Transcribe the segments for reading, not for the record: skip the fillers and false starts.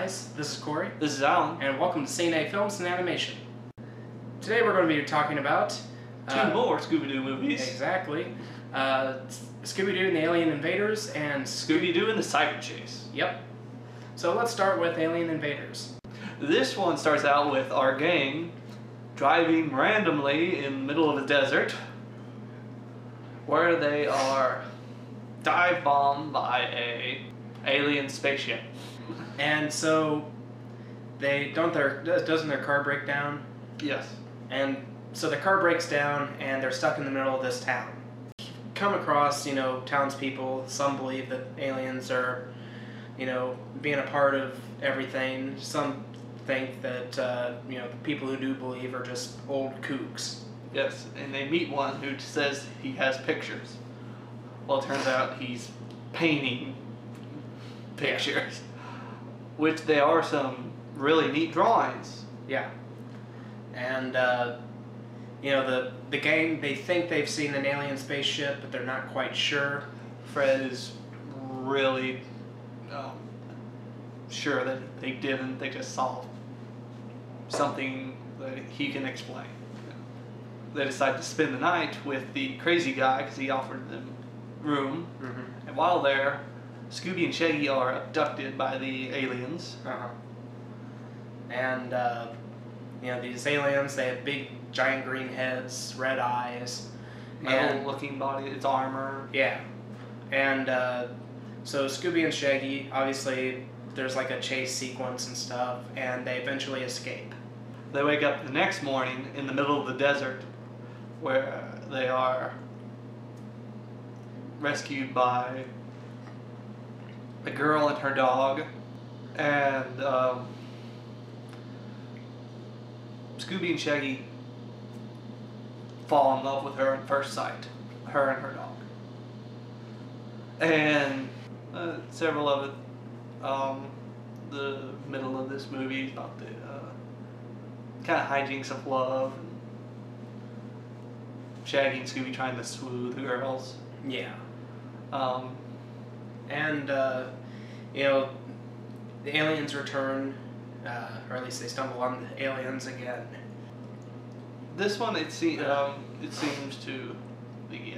guys, this is Corey. This is Alan. And welcome to CNA Films and Animation. Today we're going to be talking about... two more Scooby-Doo movies. Exactly. Scooby-Doo and the Alien Invaders and... Scooby-Doo and the Cyber Chase. Yep. So let's start with Alien Invaders. This one starts out with our gang driving randomly in the middle of a desert where they are dive bombed by a alien spaceship. And so doesn't their car break down? Yes. And so the car breaks down and they're stuck in the middle of this town. Come across, townspeople. Some believe that aliens are, being a part of everything. Some think that, the people who do believe are just old kooks. Yes, and they meet one who says he has pictures. Well, it turns out he's painting pictures, which they are some really neat drawings. Yeah. And, the gang, they think they've seen an alien spaceship, but they're not quite sure. Fred is really sure that they didn't. They just saw something that he can explain. They decide to spend the night with the crazy guy because he offered them room. Mm-hmm. And while there, Scooby and Shaggy are abducted by the aliens. Uh-huh. And, these aliens, they have big, giant green heads, red eyes. Metal-looking body, it's armor. Yeah. And, so Scooby and Shaggy, obviously, there's like a chase sequence and stuff, and they eventually escape. They wake up the next morning in the middle of the desert where they are rescued by a girl and her dog, and Scooby and Shaggy fall in love with her at first sight, her and her dog. And several of it, the middle of this movie is about the kind of hijinks of love, and Shaggy and Scooby trying to swoo the girls. Yeah. And the aliens return, or at least they stumble on the aliens again. this one, it seems to the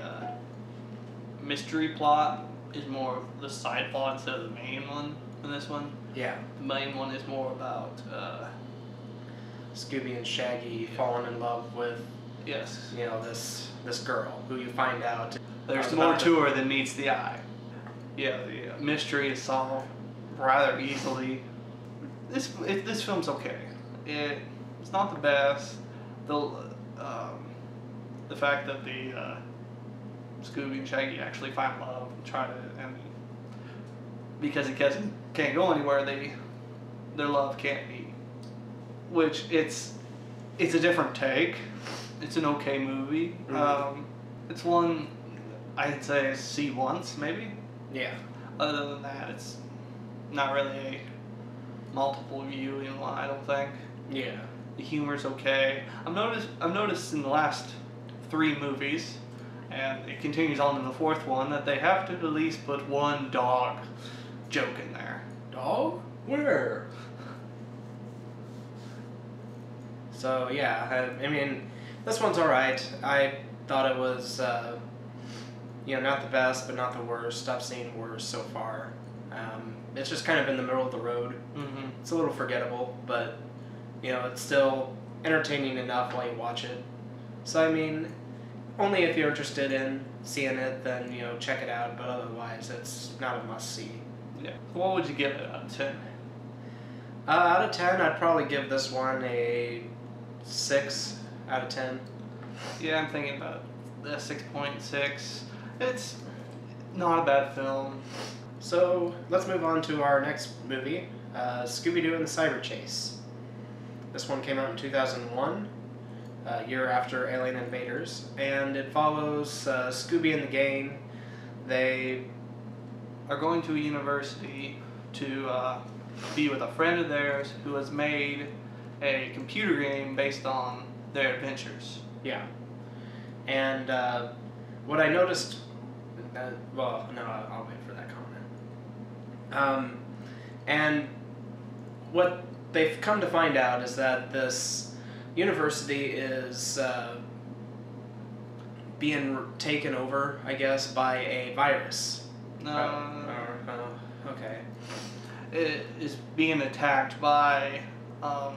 mystery plot is more of the side plot instead of the main one in this one. Yeah. The main one is more about Scooby and Shaggy falling in love with, yes, this girl who you find out. There's more to her than meets the eye. Yeah, the mystery is solved rather easily. This film's okay. It's not the best. The fact that the Scooby and Shaggy actually find love and try to, and because it can't go anywhere, their love can't be. Which it's a different take. It's an okay movie. Mm-hmm. It's one I'd say see once maybe. Yeah. Other than that, it's not really a multiple viewing one, I don't think. Yeah. The humor's okay. I've noticed in the last 3 movies, and it continues on in the 4th one, that they have to at least put one dog joke in there. Dog? Where? So yeah, I mean, this one's alright. I thought it was, not the best, but not the worst. I've seen worse so far. It's just kind of in the middle of the road. Mm-hmm. It's a little forgettable, but, it's still entertaining enough while you watch it. So, I mean, only if you're interested in seeing it, then, check it out, but otherwise, it's not a must-see. Yeah. What would you give it out of 10? Out of 10, I'd probably give this one a 6 out of 10. Yeah, I'm thinking about a 6.6. It's not a bad film. So, let's move on to our next movie, Scooby-Doo and the Cyber Chase. This one came out in 2001, a year after Alien Invaders, and it follows Scooby and the gang. They are going to a university to be with a friend of theirs who has made a computer game based on their adventures. Yeah. And what I noticed... I'll wait for that comment. And what they've come to find out is that this university is being taken over, I guess, by a virus. Okay. It is being attacked by, I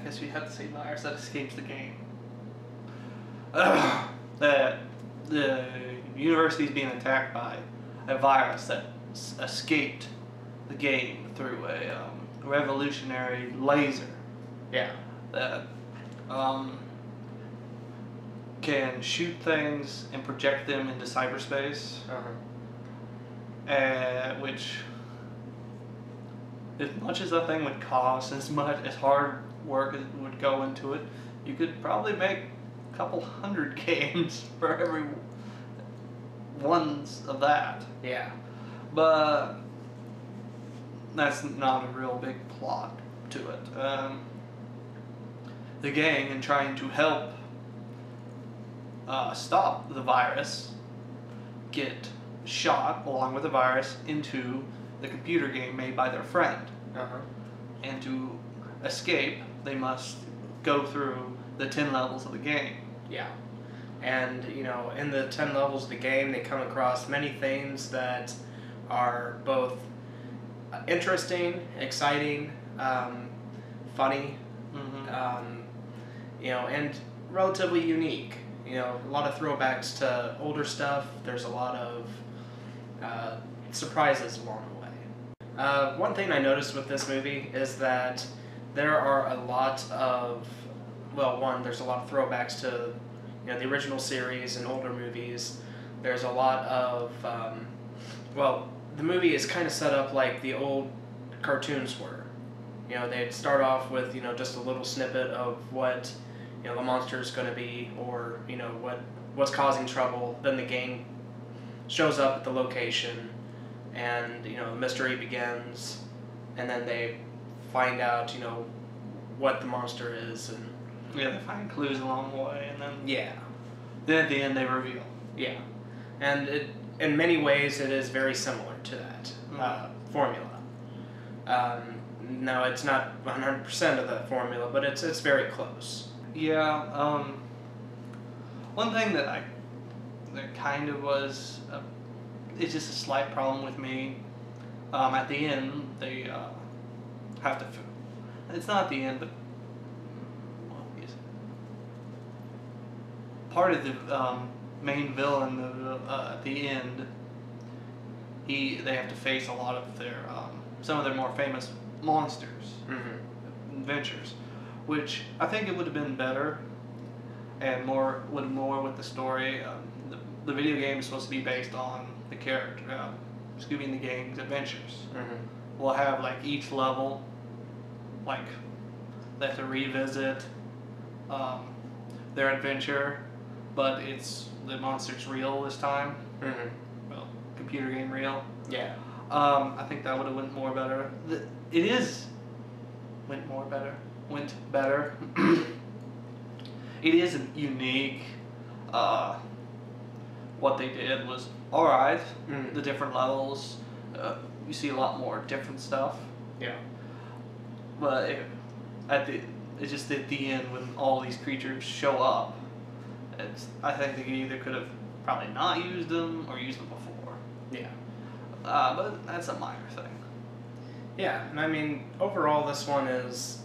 guess we have to say virus that escapes the game. That the university is being attacked by a virus that escaped the game through a revolutionary laser. Yeah. That can shoot things and project them into cyberspace. Which, as much as that thing would cost, as hard work as would go into it, you could probably make a couple hundred games for every ones of that. Yeah. But that's not a real big plot to it. The gang, in trying to help stop the virus, get shot along with the virus into the computer game made by their friend. And to escape, they must go through the 10 levels of the game. Yeah. And, you know, in the 10 levels of the game, they come across many things that are both interesting, exciting, funny, you know, and relatively unique. You know, a lot of throwbacks to older stuff. There's a lot of surprises along the way. One thing I noticed with this movie is that there are a lot of, well, one, there's a lot of throwbacks to, you know, the original series and older movies. There's a lot of, well, the movie is kind of set up like the old cartoons were. You know, they'd start off with, you know, just a little snippet of what, you know, the monster's going to be, or, you know, what's causing trouble. Then the gang shows up at the location, and, you know, the mystery begins, and then they find out, you know, what the monster is, and yeah, they find clues along the way, and then then at the end they reveal. Yeah, and it, in many ways it is very similar to that formula. No, it's not 100% of the formula, but it's very close. Yeah. One thing that kind of was it's just a slight problem with me. At the end, they have to. It's not at the end, but part of the main villain at the end. They have to face a lot of their some of their more famous monsters, adventures, which I think it would have been better and more with the story. The video game is supposed to be based on the character, Scooby and the Gang's adventures. We'll have like each level, like they have to revisit their adventure, but the monster's real this time. Well, computer game real. Yeah. I think that would have went better. Went better. It is unique. What they did was alright. The different levels, you see a lot more different stuff. Yeah. But it's just at the end when all these creatures show up. I think they either could have probably not used them or used them before. Yeah. But that's a minor thing. Yeah, and I mean, overall, this one is,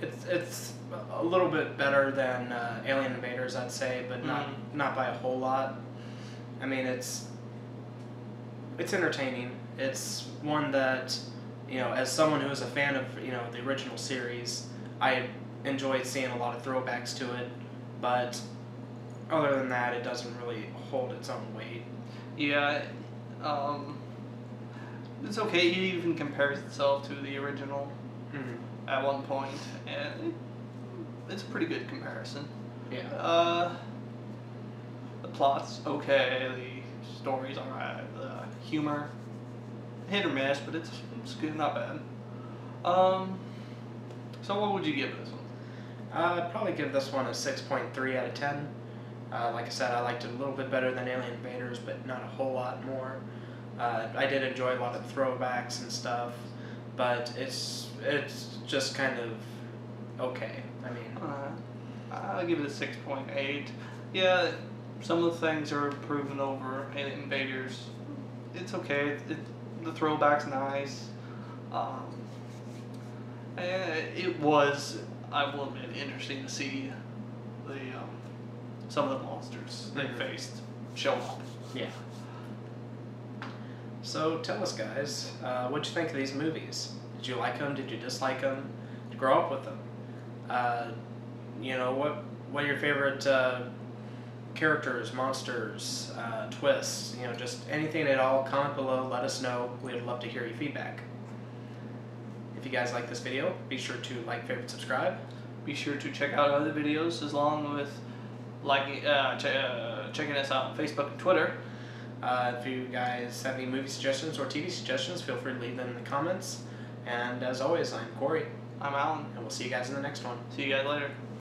it's a little bit better than Alien Invaders, I'd say, but not by a whole lot. I mean, it's entertaining. It's one that, you know, as someone who is a fan of, you know, the original series, I enjoyed seeing a lot of throwbacks to it, but other than that, it doesn't really hold its own weight. Yeah, it's okay. It even compares itself to the original at one point, and it's a pretty good comparison. Yeah. The plot's okay. The story's alright. The humor, hit or miss, but it's good, not bad. So what would you give this one? I'd probably give this one a 6.3 out of 10. Like I said, I liked it a little bit better than Alien Invaders, but not a whole lot more. I did enjoy a lot of throwbacks and stuff, but it's just kind of okay. I mean, I'll give it a 6.8. Yeah, some of the things are improving over Invaders. It's okay. The throwback's nice. It was, I will admit, interesting to see the some of the monsters they faced show up. yeah. So tell us, guys, what'd you think of these movies? Did you like them? Did you dislike them? Did you grow up with them? What are your favorite characters, monsters, twists? Just anything at all. Comment below. Let us know. We'd love to hear your feedback. If you guys like this video, be sure to like, favorite, subscribe. Be sure to check out other videos along with checking us out on Facebook and Twitter. If you guys have any movie suggestions or TV suggestions, feel free to leave them in the comments. And as always, I'm Corey. I'm Alan. And we'll see you guys in the next one. See you guys later.